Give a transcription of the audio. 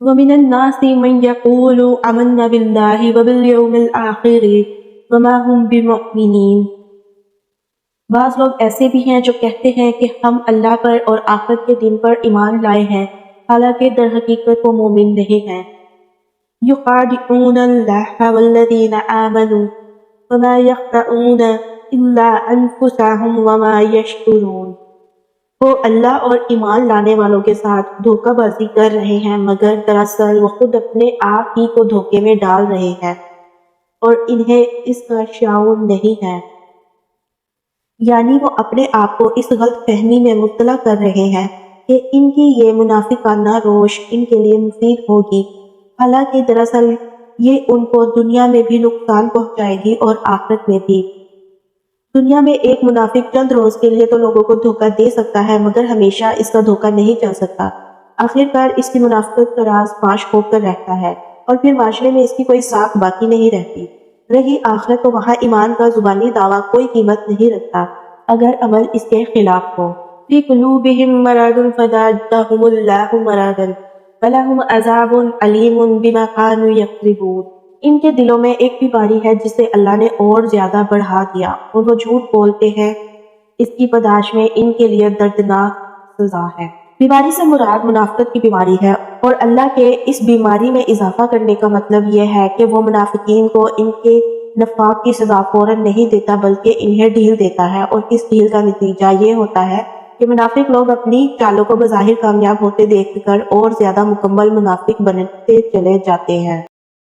وَمِنَ النَّاسِ مَن يَقُولُ آمَنَّا بِاللَّهِ وَبِالْيَوْمِ الْآخِرِ وَمَا هُم بِمُؤْمِنِينَ۔ بعض لوگ ایسے بھی ہیں جو کہتے ہیں کہ ہم اللہ پر اور آخرت کے دن پر ایمان لائے ہیں، حالانکہ در حقیقت وہ مومن نہیں ہیں۔ يُخَادِعُونَ اللَّهَ وَالَّذِينَ آمَنُوا وَمَا يَخْدَعُونَ إِلَّا أَنفُسَهُمْ وَمَا يَشْعُرُونَ۔ وہ اللہ اور ایمان لانے والوں کے ساتھ دھوکہ بازی کر رہے ہیں، مگر دراصل وہ خود اپنے آپ ہی کو دھوکے میں ڈال رہے ہیں اور انہیں اس کا شعور نہیں ہے۔ یعنی وہ اپنے آپ کو اس غلط فہمی میں مبتلا کر رہے ہیں کہ ان کی یہ منافقانہ روش ان کے لیے مفید ہوگی، حالانکہ دراصل یہ ان کو دنیا میں بھی نقصان پہنچائے گی اور آخرت میں بھی۔ دنیا میں ایک منافق چند روز کے لیے تو لوگوں کو دھوکہ دے سکتا ہے، مگر ہمیشہ اس کا دھوکہ نہیں چل سکتا۔ آخرکار اس کی منافقت کا راز فاش ہو کر رہتا ہے اور پھر معاشرے میں اس کی کوئی ساکھ باقی نہیں رہتی۔ رہی آخرت تو وہاں ایمان کا زبانی دعویٰ کوئی قیمت نہیں رکھتا اگر عمل اس کے خلاف ہو۔ فِي قُلُوبِهِم مَرَضٌ فَزَادَهُمُ اللَّهُ مَرَضًا وَلَهُمْ عَذَابٌ أَلِيمٌ بِمَا كَانُوا يَكْذِبُونَ۔ ان کے دلوں میں ایک بیماری ہے جسے اللہ نے اور زیادہ بڑھا دیا اور وہ جھوٹ بولتے ہیں، اس کی پاداش میں ان کے لیے دردناک سزا ہے۔ بیماری سے مراد منافقت کی بیماری ہے، اور اللہ کے اس بیماری میں اضافہ کرنے کا مطلب یہ ہے کہ وہ منافقین کو ان کے نفاق کی سزا فوراً نہیں دیتا بلکہ انہیں ڈھیل دیتا ہے، اور اس ڈھیل کا نتیجہ یہ ہوتا ہے کہ منافق لوگ اپنی چالوں کو بظاہر کامیاب ہوتے دیکھ کر اور زیادہ مکمل منافق بنتے چلے جاتے ہیں۔